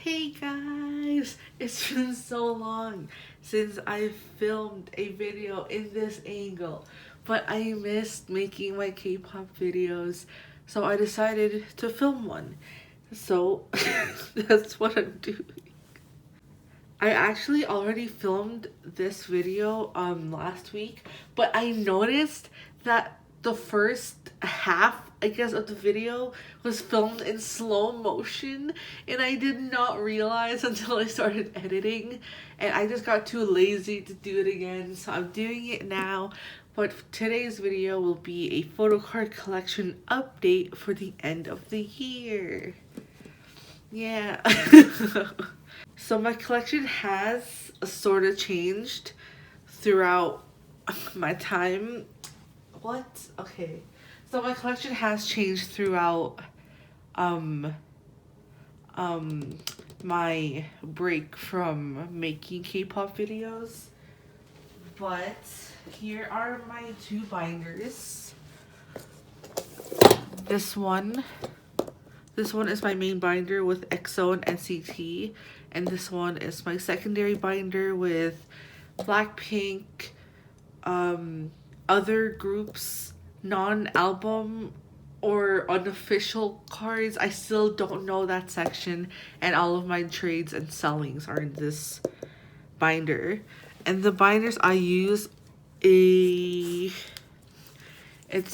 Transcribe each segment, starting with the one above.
Hey guys, it's been so long since I filmed a video in this angle, but I missed making my K-pop videos, so I decided to film one. So that's what I'm doing. I actually already filmed this video last week, but I noticed that the first half, I guess, of the video was filmed in slow motion, and I did not realize until I started editing, and I just got too lazy to do it again, so I'm doing it now. But today's video will be a photocard collection update for the end of the year. Yeah. So my collection has sort of changed throughout my time. What? Okay. So my collection has changed throughout um my break from making K-pop videos. But here are my two binders. This one is my main binder with EXO and NCT, and this one is my secondary binder with Blackpink, other groups, non-album or unofficial cards. I still don't know that section, and all of my trades and sellings are in this binder. And the binders I use, it's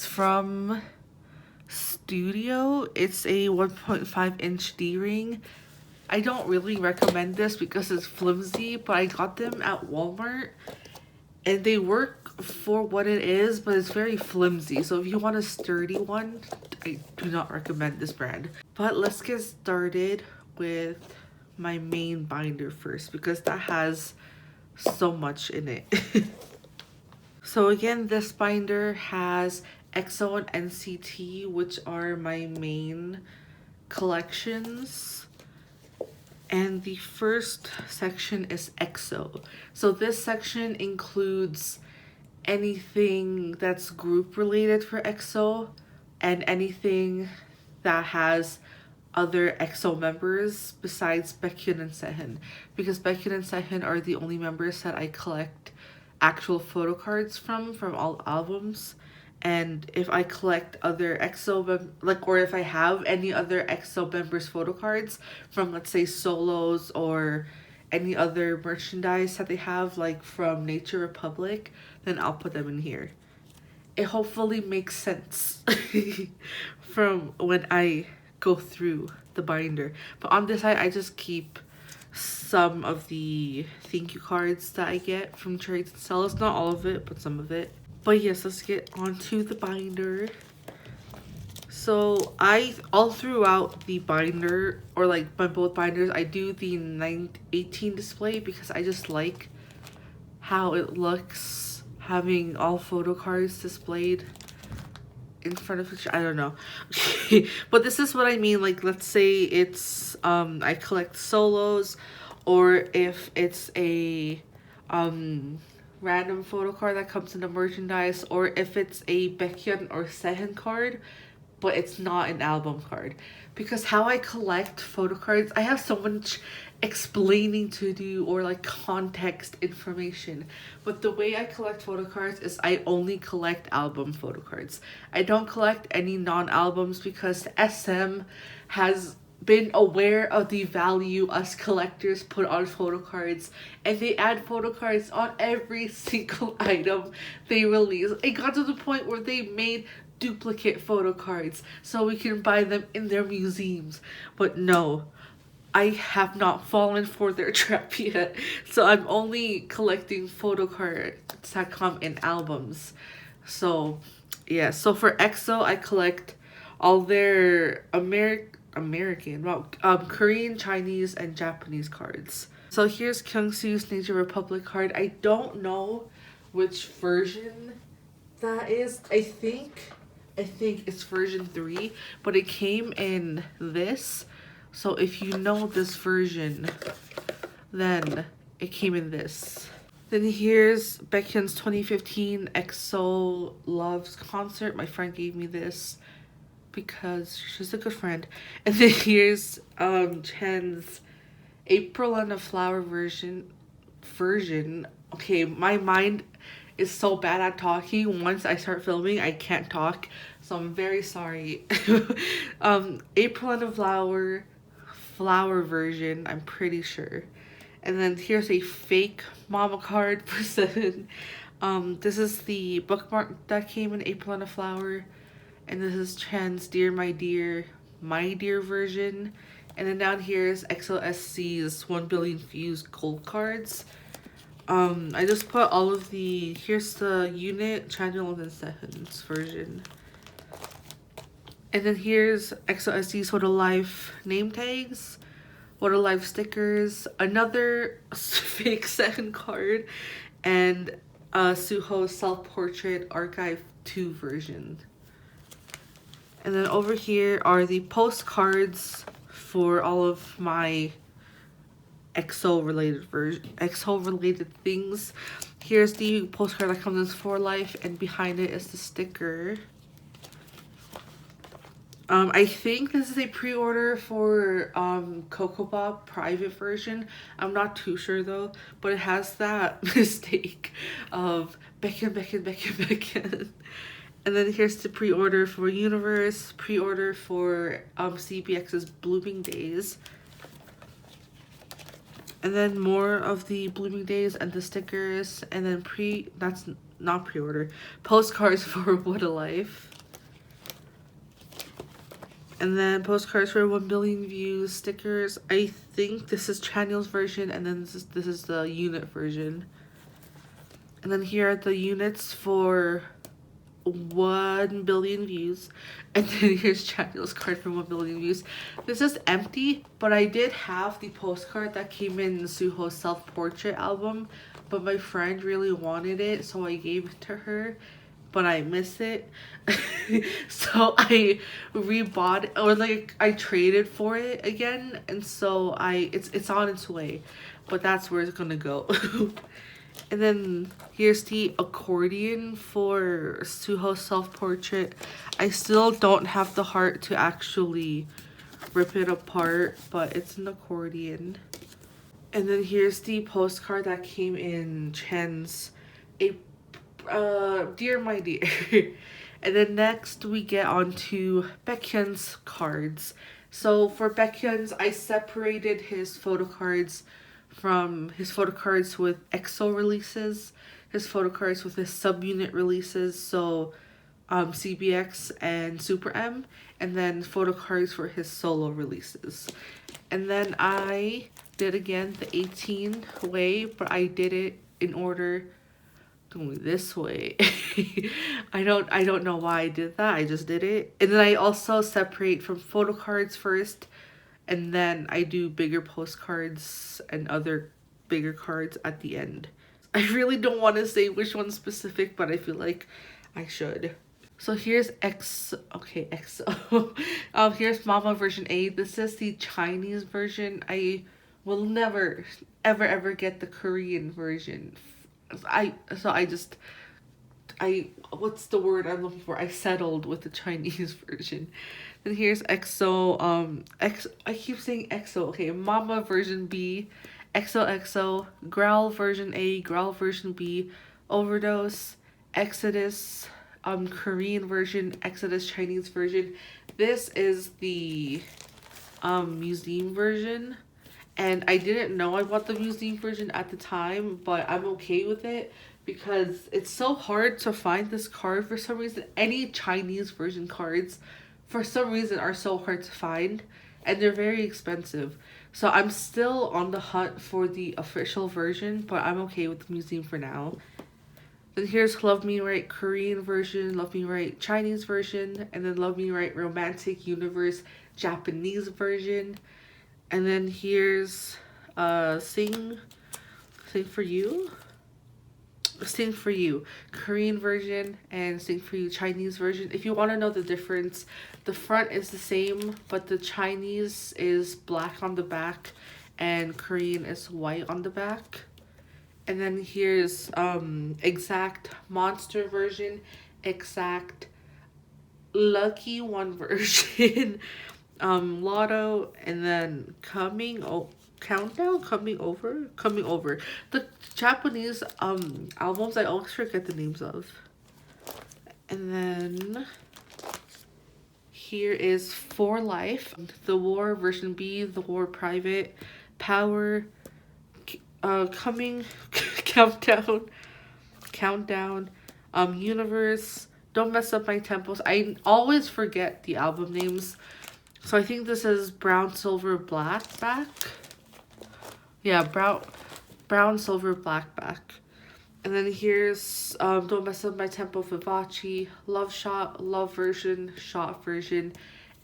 from Studio. It's a 1.5 inch D-ring. I don't really recommend this because it's flimsy, but I got them at Walmart and they work for what it is, but it's very flimsy. So if you want a sturdy one, I do not recommend this brand. But let's get started with my main binder first because that has so much in it. So again, this binder has EXO and NCT, which are my main collections. And the first section is EXO. So this section includes anything that's group related for EXO and anything that has other EXO members besides Baekhyun and Sehun, because Baekhyun and Sehun are the only members that I collect actual photo cards from all albums. And if I collect other EXO or if I have any other EXO members photo cards from, let's say, solos or any other merchandise that they have, like from Nature Republic, then I'll put them in here. It hopefully makes sense from when I go through the binder. But on this side, I just keep some of the thank you cards that I get from trades and sales. Not all of it, but some of it. But yes, let's get onto the binder. So all throughout the binder, or like my both binders, I do the 918 display because I just like how it looks having all photo cards displayed in front of each. I don't know. But this is what I mean. Like, let's say it's I collect solos, or if it's a random photo card that comes in the merchandise, or if it's a Baekhyun or Sehun card but it's not an album card. Because how I collect photo cards, I have so much explaining to do, or like context information. But the way I collect photo cards is I only collect album photo cards. I don't collect any non-albums because SM has been aware of the value us collectors put on photo cards, and they add photo cards on every single item they release. It got to the point where they made duplicate photo cards so we can buy them in their museums. But no, I have not fallen for their trap yet, so I'm only collecting photo cards that come in albums. So yeah, so for EXO, I collect all their Korean, Chinese, and Japanese cards. So here's Kyungsu's Nature Republic card. I don't know which version that is. I think it's version 3, but it came in this. So if you know this version, then it came in this. Then here's Baekhyun's 2015 EXO Loves concert. My friend gave me this because she's a good friend. And then here's Chen's April and the Flower version. Okay, my mind is so bad at talking. Once I start filming, I can't talk. So I'm very sorry. April and the flower version, I'm pretty sure. And then here's a fake mama card for 7. This is the bookmark that came in April and a Flower. And this is Chan's Dear My Dear version. And then down here is XOSC's 1 billion views gold cards. I just put all of the, here's the unit, channel, and seconds version. And then here's XOSC's What a Life name tags, What a Life stickers, another fake second card, and Suho's self-portrait archive 2 version. And then over here are the postcards for all of my EXO related things. Here's the postcard that comes in For Life, and behind it is the sticker. I think this is a pre-order for kpop private version. I'm not too sure though, but it has that mistake of Beckon. And then here's the pre-order for Universe, pre-order for CBX's Blooming Days. And then more of the Blooming Days and the stickers, and then that's not pre-order, postcards for What a Life. And then postcards for 1 billion views, stickers. I think this is Chanyeol's version, and then this is the unit version. And then here are the units for 1 billion views, and then here's Chanyeol's card for 1 billion views. This is empty, but I did have the postcard that came in Suho's self-portrait album, but my friend really wanted it, so I gave it to her, but I miss it. So I rebought it, or like I traded for it again, and so it's on its way, but that's where it's gonna go. And then here's the accordion for Suho's self-portrait. I still don't have the heart to actually rip it apart, but it's an accordion. And then here's the postcard that came in Chan's Dear My Dear. And then next we get on to Baekhyun's cards. So for Baekhyun's, I separated his photo cards from his photo cards with EXO releases, his photo cards with his subunit releases, so CBX and Super M, and then photo cards for his solo releases. And then I did again the 18 way, but I did it in order going this way. I don't know why I did that. I just did it. And then I also separate from photo cards first, and then I do bigger postcards and other bigger cards at the end. I really don't want to say which one specific, but I feel like I should. So here's EXO. Here's Mama version A. This is the Chinese version. I will never ever get the Korean version. What's the word I'm looking for? I settled with the Chinese version. Then here's EXO, I keep saying EXO, okay, Mama version B, XOXO, Growl version A, Growl version B, Overdose, Exodus, Korean version, Exodus Chinese version. This is the museum version, and I didn't know I bought the museum version at the time, but I'm okay with it because it's so hard to find this card for some reason. Any Chinese version cards for some reason are so hard to find, and they're very expensive. So I'm still on the hunt for the official version, but I'm okay with the museum for now. Then here's Love Me Right Korean version, Love Me Right Chinese version, and then Love Me Right Romantic Universe Japanese version. And then here's Sing For You Korean version, and Sing For You Chinese version. If you want to know the difference, the front is the same, but the Chinese is black on the back and Korean is white on the back. And then here's Exact Monster version, Exact Lucky One version, Lotto, and then Coming. Oh, Countdown, coming over. The Japanese albums I always forget the names of. And then here is For Life, The War version B, The War Private, Power, Coming, Countdown, Universe, Don't Mess Up My Tempos. I always forget the album names. So I think this is Brown, Silver, Black back. Yeah, brown, silver, black back. And then here's Don't Mess Up My Tempo, Vivace, Love Shot, Love Version, Shot Version.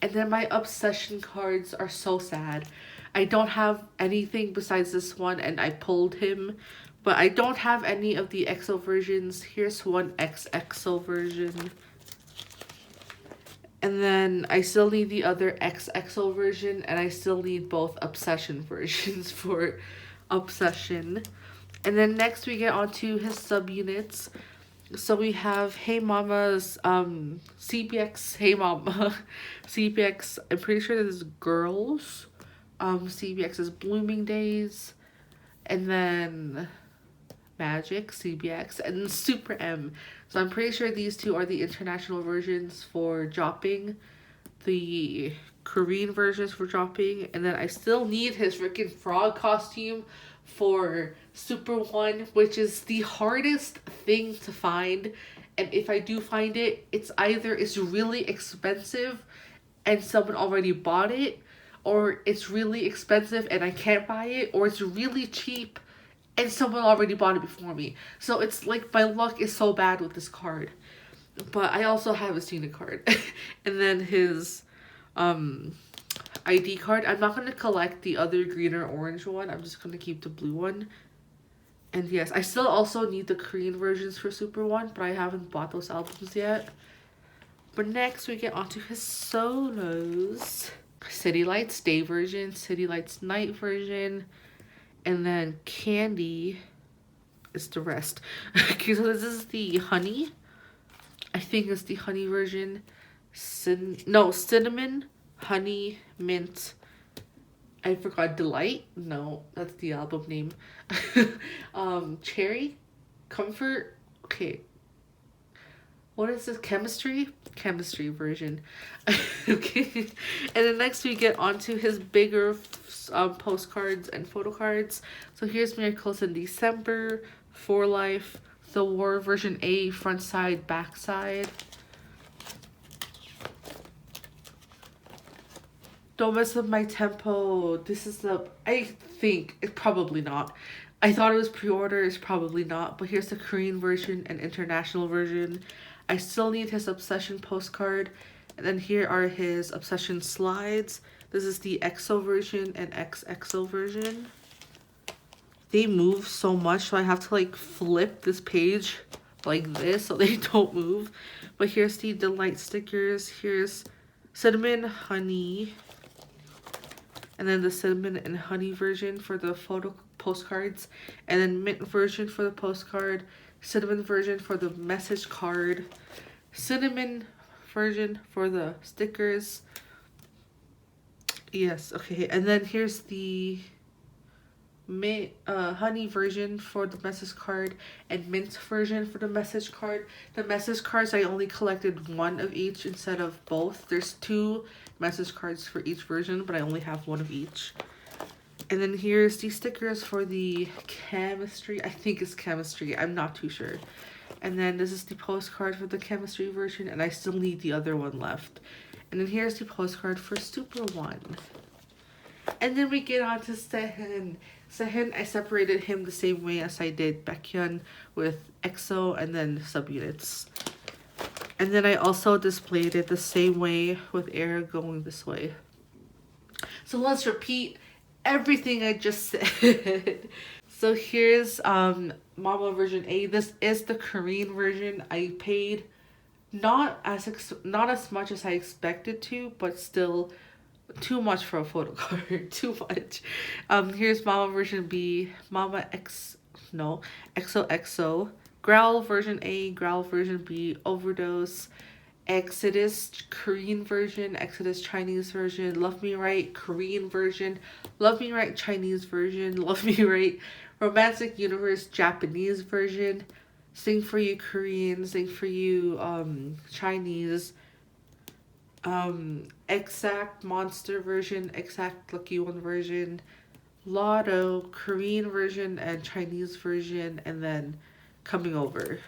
And then my obsession cards are so sad. I don't have anything besides this one, and I pulled him. But I don't have any of the EXO versions. Here's one XXO version. And then I still need the other XXO version, and I still need both Obsession versions for Obsession. And then next we get onto his subunits. So we have Hey Mama's CBX, Hey Mama, CBX, I'm pretty sure this is Girls. CBX is Blooming Days. And then Magic, CBX, and Super M. So I'm pretty sure these two are the international versions for dropping. The Korean versions for dropping. And then I still need his freaking frog costume for Super One, which is the hardest thing to find. And if I do find it, it's either it's really expensive and someone already bought it, or it's really expensive and I can't buy it, or it's really cheap and someone already bought it before me. So it's like my luck is so bad with this card. But I also have a Cena card. And then his ID card. I'm not going to collect the other green or orange one. I'm just going to keep the blue one. And yes, I still also need the Korean versions for Super One, but I haven't bought those albums yet. But next we get onto his solos. City Lights Day version, City Lights Night version, and then Candy is the rest. Okay, so this is the honey. I think it's the honey version. Cinnamon, honey, mint. I forgot Delight. No, that's the album name. Cherry, Comfort. Okay. What is this? Chemistry? Chemistry version. Okay. And then next we get onto his bigger postcards and photo cards. So here's Miracles in December, For Life, The War version A, front side, back side. Don't Mess Up My Tempo. This is the, I think, it's probably not. I thought it was pre-order, it's probably not. But here's the Korean version and international version. I still need his Obsession postcard. And then here are his Obsession slides. This is the EXO version and XXO version. They move so much, so I have to like flip this page like this so they don't move. But here's the Delight stickers. Here's Cinnamon, Honey. And then the cinnamon and honey version for the photo postcards. And then mint version for the postcard. Cinnamon version for the message card. Cinnamon version for the stickers. Yes, okay. And then here's the honey version for the message card and mint version for the message card. The message cards, I only collected one of each instead of both. There's 2 message cards for each version, but I only have one of each. And then here's the stickers for the chemistry. I think it's chemistry. I'm not too sure. And then this is the postcard for the chemistry version, and I still need the other one left. And then here's the postcard for Super One. And then we get on to Sehun. Sehun, I separated him the same way as I did Baekhyun with EXO and then subunits. And then I also displayed it the same way with Air going this way. So let's repeat everything I just said. So here's Mama version A. This is the Korean version. I paid not as much as I expected to, but still too much for a photo card. Too much. Here's Mama version B, XOXO, Growl version A, Growl version B, Overdose, Exodus Korean version, Exodus Chinese version, Love Me Right Korean version, Love Me Right Chinese version, Love Me Right Romantic Universe Japanese version, Sing for You Korean, Sing for You Chinese, Exact Monster version, Exact Lucky One version, Lotto Korean version and Chinese version, and then Coming Over.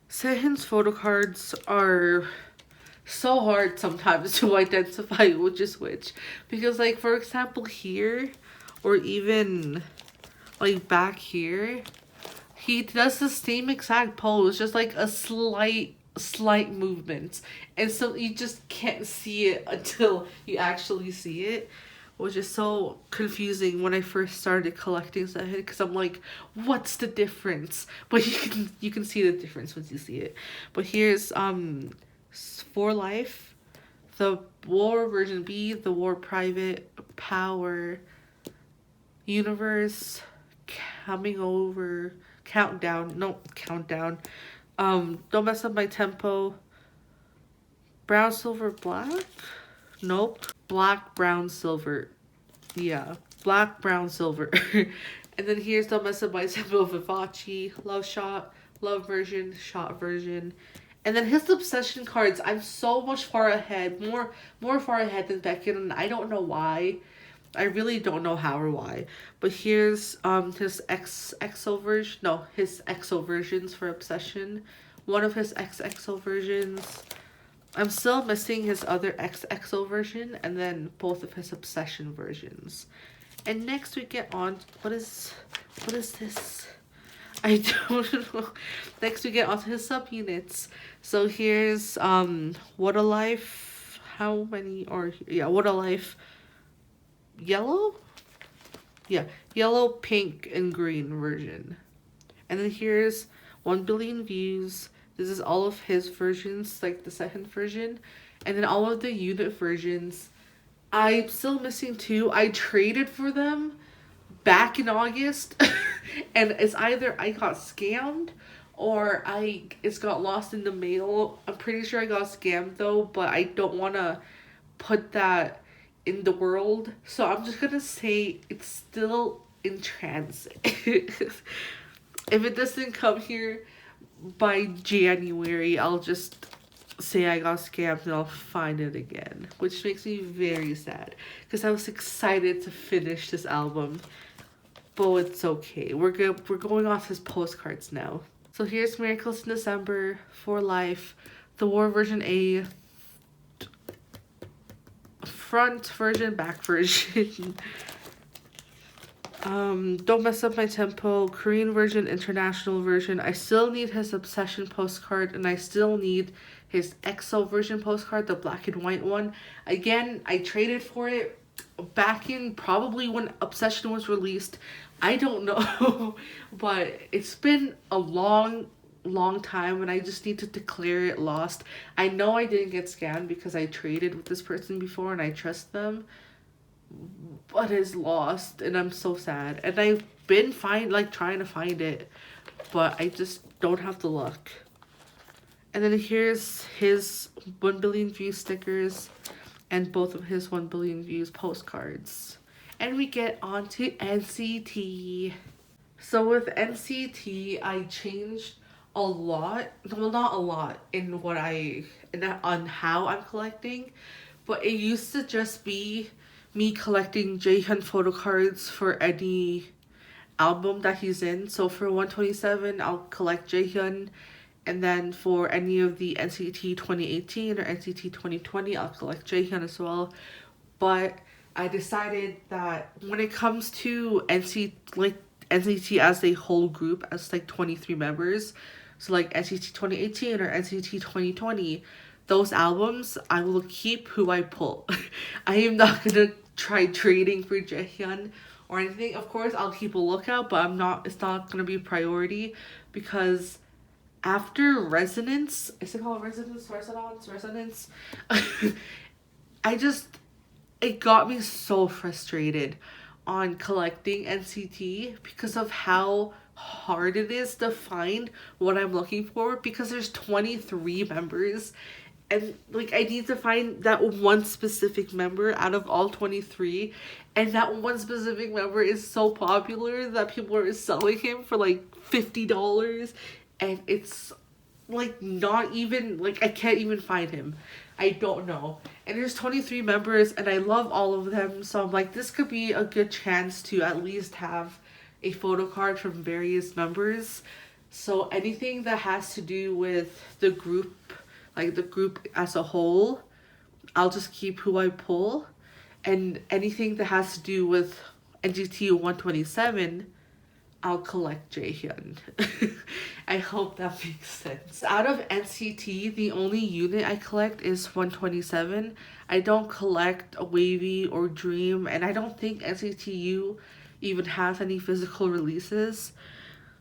Sehun's photo cards are so hard sometimes to identify which is which. Because, like, for example, here, or even, like, back here, he does the same exact pose, just, like, a slight movement. And so you just can't see it until you actually see it. Which is so confusing when I first started collecting Sehun, because I'm like, what's the difference? But you can see the difference once you see it. But here's For Life, the War version B, the War Private, Power, Universe, Coming Over, Countdown, no, Countdown, Don't Mess Up My Tempo, Brown, Silver, Black? Nope. Black, brown, silver. Yeah. Black, brown, silver. And then here's Don't Mess Up My Tempo, Vivace, Love Shot, Love version, Shot version. And then his obsession cards, I'm so much far ahead. More far ahead than Beckett, and I don't know why. I really don't know how or why. But here's his XXO version. No, his XO versions for Obsession. One of his XXO versions. I'm still missing his other XXO version, and then both of his Obsession versions. And next we get on, what is this? I don't know. Next we get onto his subunits. So here's What a Life, how many, or yeah, What a Life, yellow? Yeah, yellow, pink, and green version. And then here's 1 billion views. This is all of his versions, like the second version. And then all of the unit versions. I'm still missing 2. I traded for them back in August. And it's either I got scammed or it's got lost in the mail. I'm pretty sure I got scammed though, but I don't want to put that in the world. So I'm just going to say it's still in transit. If it doesn't come here by January, I'll just say I got scammed and I'll find it again, which makes me very sad because I was excited to finish this album, but it's okay. We're going off his postcards now. So here's Miracles in December, For Life, the War version A, front version, back version. Don't Mess Up My Tempo, Korean version, international version. I still need his Obsession postcard, and I still need his EXO version postcard, the black and white one. Again, I traded for it back in probably when Obsession was released. I don't know, but it's been a long time, and I just need to declare it lost. I know I didn't get scammed because I traded with this person before and I trust them, but it's lost, and I'm so sad. And I've been trying to find it, but I just don't have the luck. And then here's his 1 billion views stickers and both of his 1 billion views postcards. And we get on to NCT. So with NCT, I changed a lot. Well, not a lot on how I'm collecting, but it used to just be me collecting Jaehyun photo cards for any album that he's in. So for 127, I'll collect Jaehyun. And then for any of the NCT 2018 or NCT 2020, I'll collect Jaehyun as well. But I decided that when it comes to NCT as a whole group, as like 23 members, so like NCT 2018 or NCT 2020, those albums, I will keep who I pull. I am not gonna try trading for Jaehyun or anything. Of course, I'll keep a lookout, but it's not gonna be a priority because after Resonance, is it called Resonance? It got me so frustrated on collecting NCT because of how hard it is to find what I'm looking for, because there's 23 members, and like I need to find that one specific member out of all 23, and that one specific member is so popular that people are selling him for like $50, and it's like not even like I can't even find him. I don't know. And there's 23 members and I love all of them, so I'm like, this could be a good chance to at least have a photo card from various members. So anything that has to do with the group, like the group as a whole, I'll just keep who I pull. And anything that has to do with NGT 127, I'll collect Jaehyun. I hope that makes sense. Out of NCT, the only unit I collect is 127. I don't collect a Wavy or Dream, and I don't think NCTU even has any physical releases.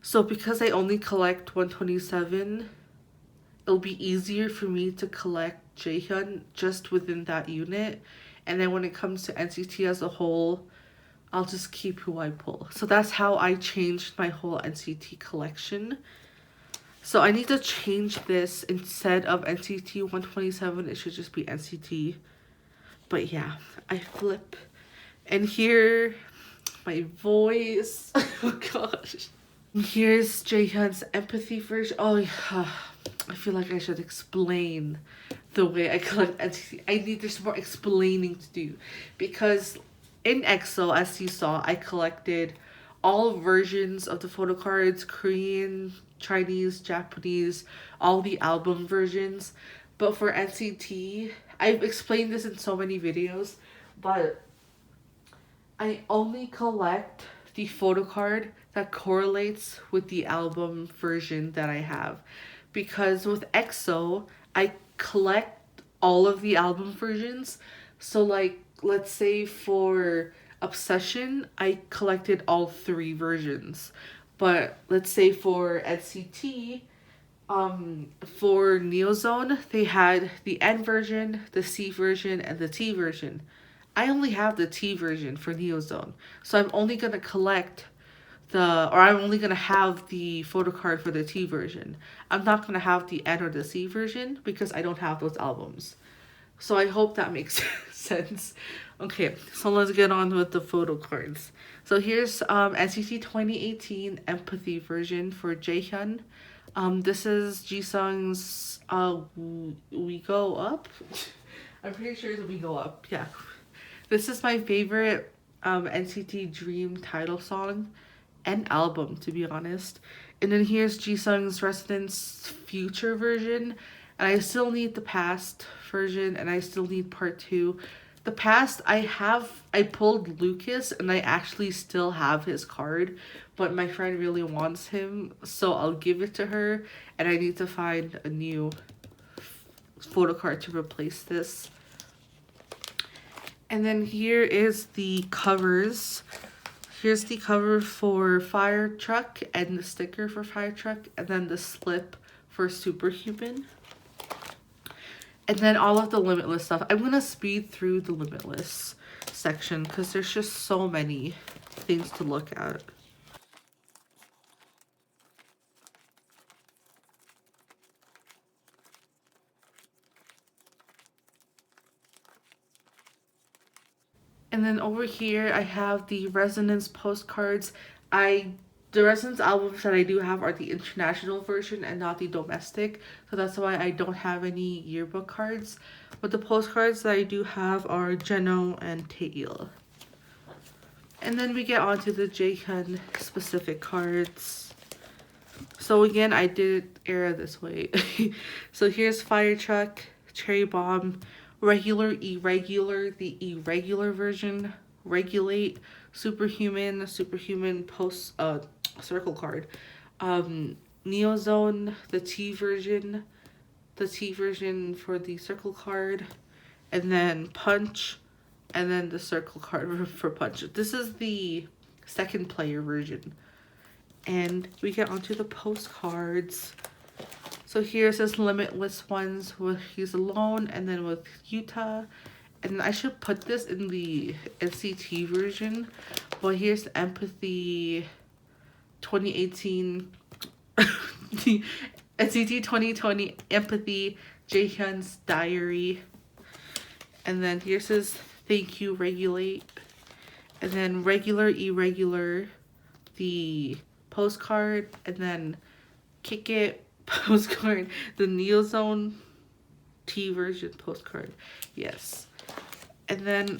So because I only collect 127, it'll be easier for me to collect Jaehyun just within that unit. And then when it comes to NCT as a whole, I'll just keep who I pull. So that's how I changed my whole NCT collection. So I need to change this. Instead of NCT 127, it should just be NCT. But yeah, I flip. And here, my voice. Oh gosh. Here's Jaehyun's Empathy version. Oh yeah. I feel like I should explain the way I collect NCT. There's more explaining to do. Because in EXO, as you saw, I collected all versions of the photo cards, Korean, Chinese, Japanese, all the album versions. But for NCT, I've explained this in so many videos, but I only collect the photo card that correlates with the album version that I have. Because with EXO, I collect all of the album versions. So like, let's say for Obsession, I collected all 3 versions. But let's say for NCT, for Neozone, they had the N version, the C version, and the T version. I only have the T version for Neozone. So I'm only going to collect I'm only going to have the photo card for the T version. I'm not going to have the N or the C version because I don't have those albums. So I hope that makes sense. Okay, so let's get on with the photo cards. So here's NCT 2018 Empathy version for Jaehyun. This is Jisung's We Go Up. I'm pretty sure it's We Go Up. Yeah. This is my favorite NCT Dream title song and album, to be honest. And then here's Jisung's Residence Future version. And I still need the past version, and I still need part 2. The past, I pulled Lucas, and I actually still have his card, but my friend really wants him, so I'll give it to her, and I need to find a new photo card to replace this. And then here is the covers. Here's the cover for Fire Truck and the sticker for Fire Truck, and then the slip for Superhuman. And then all of the Limitless stuff. I'm going to speed through the Limitless section because there's just so many things to look at. And then over here, I have the Resonance postcards. The Resonance albums that I do have are the international version and not the domestic. So that's why I don't have any yearbook cards. But the postcards that I do have are Jeno and Taeil. And then we get onto the Jaehyun specific cards. So again, I did era this way. So here's Fire Truck, Cherry Bomb, Regular, Irregular, the irregular version, Regulate, Superhuman, Superhuman post circle card, Neozone, the T version for the circle card, and then Punch, and then the circle card for Punch. This is the second player version. And we get onto the postcards. So here it says Limitless ones with He's Alone, and then with Utah. And I should put this in the NCT version. But here's Empathy 2018 the NCT 2020 Empathy, Jaehyun's Diary. And then here's his Thank You Regulate. And then Regular Irregular, the postcard. And then Kick It postcard. The Neozone T version postcard. Yes. And then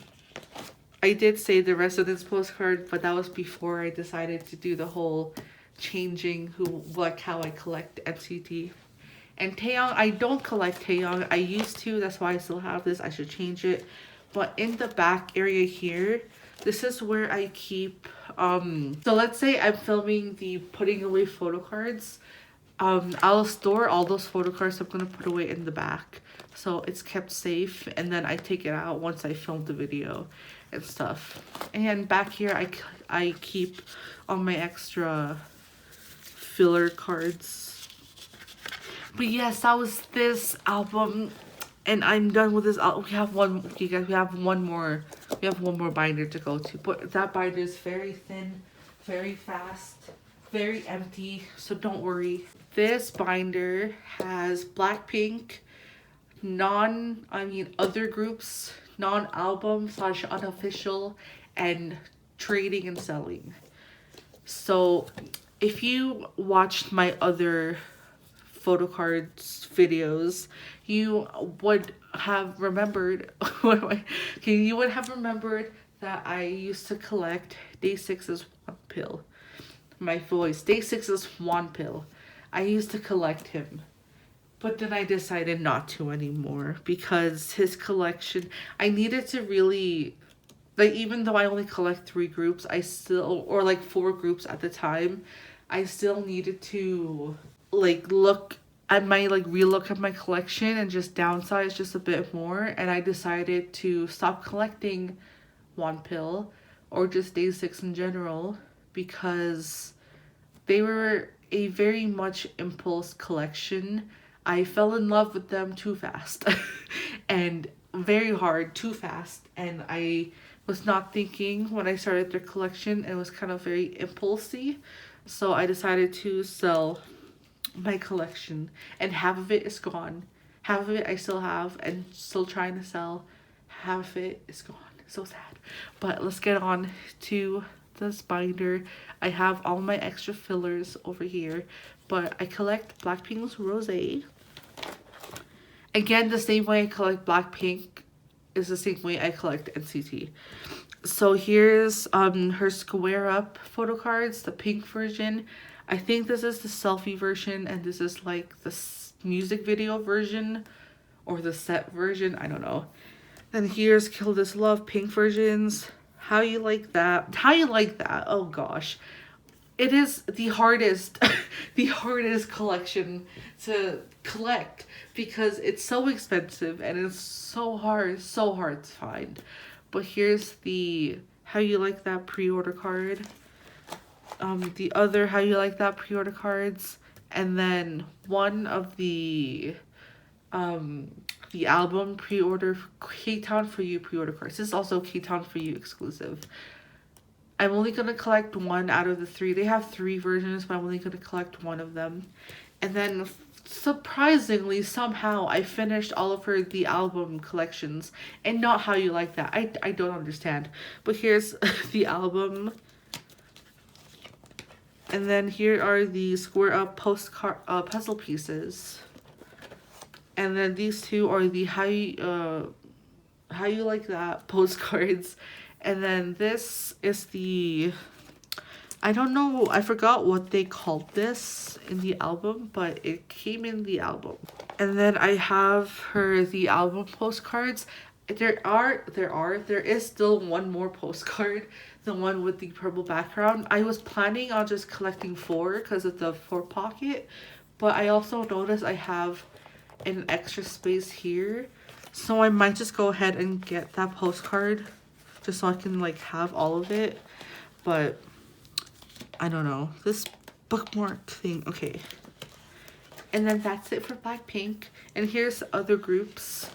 I did say the Residence postcard, but that was before I decided to do the whole changing how I collect NCT. And Taeyong, I don't collect Taeyong. I used to, that's why I still have this. I should change it. But in the back area here, this is where I keep, so let's say I'm filming the putting away photo cards. I'll store all those photo cards I'm gonna put away in the back, so it's kept safe, and then I take it out once I film the video and stuff. And back here I keep all my extra filler cards. But yes, that was this album, and I'm done with this album. We have one, you guys, we have one more binder to go to, but that binder is very thin, very fast, very empty, so don't worry. This binder has Blackpink, other groups, non-album / unofficial, and trading and selling. So if you watched my other photo cards videos, you would have remembered you would have remembered that I used to collect Day6's One Pill. My voice, Day6's One Pill. I used to collect him, but then I decided not to anymore because his collection, I needed to really, like, even though I only collect 3 groups, I still, or like 4 groups at the time, I still needed to like look at my, like relook at my collection and just downsize just a bit more. And I decided to stop collecting One Pill or just Day6 in general because they were a very much impulse collection. I fell in love with them too fast and very hard, too fast. And I was not thinking when I started their collection. It was kind of very impulsy. So I decided to sell my collection, and half of it is gone. Half of it I still have and still trying to sell. Half of it is gone. So sad. But let's get on to this binder. I have all my extra fillers over here, but I collect Blackpink's Rosé. Again, the same way I collect Blackpink is the same way I collect NCT. So here's her Square Up photo cards, the pink version. I think this is the selfie version, and this is like the music video version or the set version, I don't know. Then here's Kill This Love pink versions. How you like that? How you like that? Oh gosh. It is the hardest, the hardest collection to collect because it's so expensive and it's so hard to find. But here's the How You Like That pre-order card. The other How You Like That pre-order cards, and then one of the album pre-order K-Town For You pre-order cards. This is also K-Town For You exclusive. I'm only gonna collect one out of the 3. They have 3 versions, but I'm only gonna collect one of them. And then surprisingly, somehow I finished all of the album collections, and not How You Like That. I don't understand. But here's the album. And then here are the Square Up postcard puzzle pieces. And then these 2 are the How You Like That postcards. And then this is the, I don't know, I forgot what they called this in the album, but it came in the album. And then I have the album postcards. There is still one more postcard, the one with the purple background. I was planning on just collecting 4 because of the 4 pocket, but I also noticed I have an extra space here, so I might just go ahead and get that postcard just so I can like have all of it. But I don't know, this bookmark thing. Okay, and then that's it for Blackpink. And here's other groups.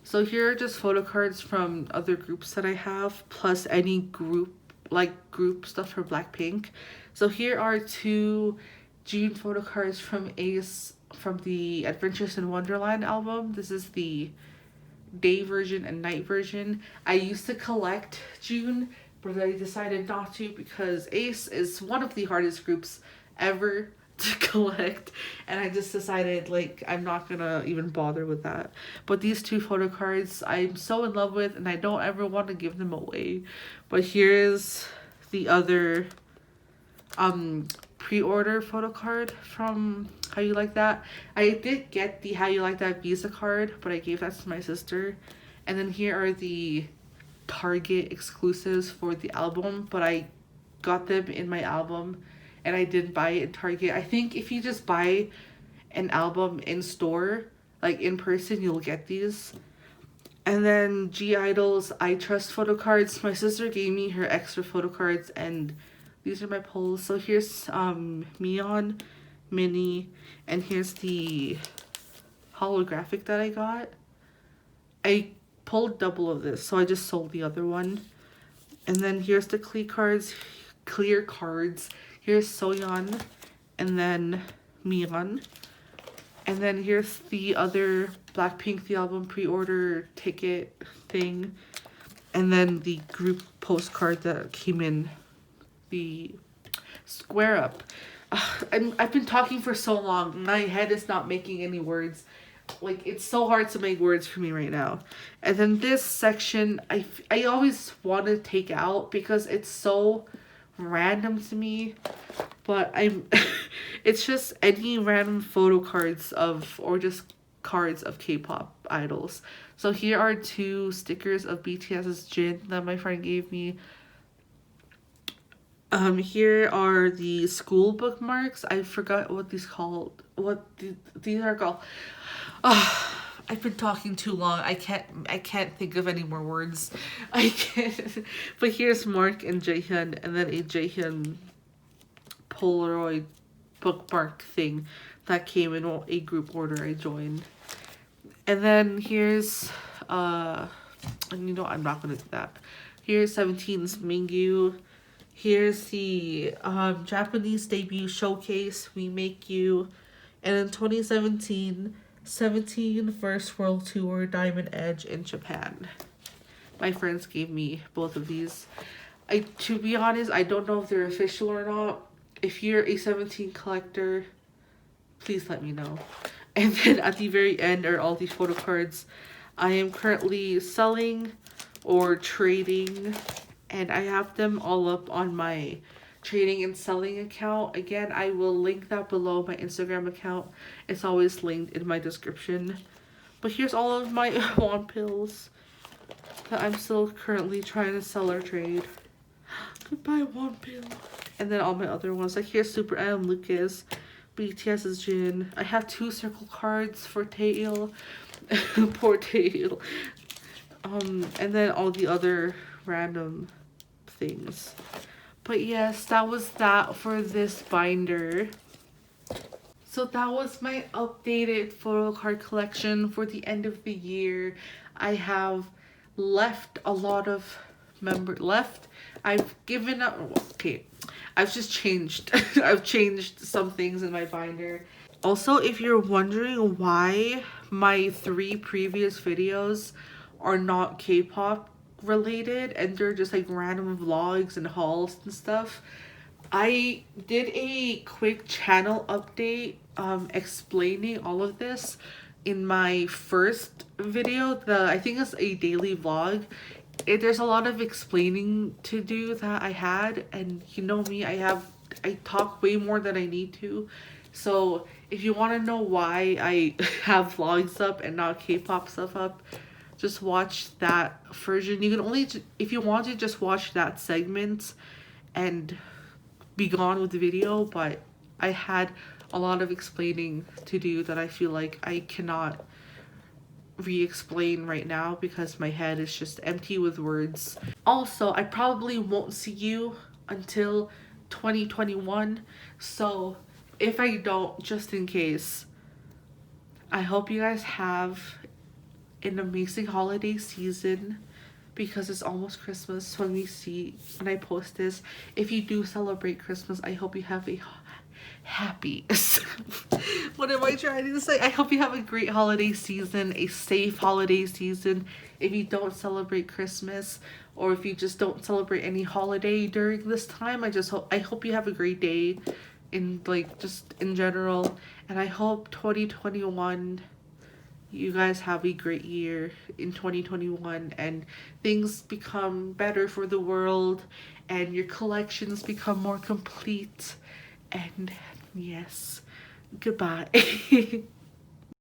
So here are just photo cards from other groups that I have, plus any group like group stuff for Blackpink. So here are two June photo cards from Ace from the Adventures in Wonderland album. This is the day version and night version. I used to collect June, but I decided not to because Ace is one of the hardest groups ever to collect, and I just decided like I'm not gonna even bother with that. But these two photo cards I'm so in love with, and I don't ever want to give them away. But here's the other pre-order photo card from How You Like That. I did get the How You Like That Visa card, but I gave that to my sister. And then here are the Target exclusives for the album, but I got them in my album and I didn't buy it in Target. I think if you just buy an album in store, like in person, you'll get these. And then G Idol's I Trust photo cards. My sister gave me her extra photo cards, and these are my polls. So here's Mion, Minnie, and here's the holographic that I got. I pulled double of this, so I just sold the other one. And then here's the clear cards. Here's Soyeon, and then Mion. And then here's the other Blackpink the album pre-order ticket thing. And then the group postcard that came in the square up. I've been talking for so long. My head is not making any words. Like, it's so hard to make words for me right now. And then this section, I always want to take out because it's so random to me. But it's just any random photo cards of, or just cards of K-pop idols. So here are two stickers of BTS's Jin that my friend gave me. Here are the school bookmarks. I forgot what these called. These are called. I've been talking too long. I can't think of any more words. I can't. But here's Mark and Jaehyun, and then a Jaehyun Polaroid bookmark thing that came in a group order I joined. And then here's and you know I'm not gonna do that. Here's 17's Mingyu. Here's the Japanese debut showcase, We Make You. And in 2017, 17 First World Tour Diamond Edge in Japan. My friends gave me both of these. To be honest, I don't know if they're official or not. If you're a 17 collector, please let me know. And then at the very end are all these photo cards I am currently selling or trading. And I have them all up on my trading and selling account. Again, I will link that below, my Instagram account. It's always linked in my description. But here's all of my wand pills that I'm still currently trying to sell or trade. Goodbye, wand pill. And then all my other ones. Like here's Super M, Lucas, BTS's Jin. I have two circle cards for Taeil. Poor Taeil. And then all the other random things. But yes, that was that for this binder. So that was my updated photo card collection for the end of the year. I have left a lot of I've given up. Okay, I've just changed. I've changed some things in my binder. Also, if you're wondering why my 3 previous videos are not K-pop related and they're just like random vlogs and hauls and stuff, I did a quick channel update explaining all of this in my first video. I think it's a daily vlog. There's a lot of explaining to do that I had, and you know me, I talk way more than I need to. So if you want to know why I have vlogs up and not K-pop stuff up, just watch that version. You can only, if you want to, just watch that segment and be gone with the video. But I had a lot of explaining to do that I feel like I cannot re-explain right now because my head is just empty with words. Also, I probably won't see you until 2021. So if I don't, just in case, I hope you guys have an amazing holiday season. because it's almost Christmas when I post this. If you do celebrate Christmas, I hope you have a happy what am I trying to say? I hope you have a great holiday season, a safe holiday season. If you don't celebrate Christmas, or if you just don't celebrate any holiday during this time, I hope you have a great day in like just in general. And I hope 2021, you guys have a great year in 2021, and things become better for the world, and your collections become more complete. And yes, goodbye.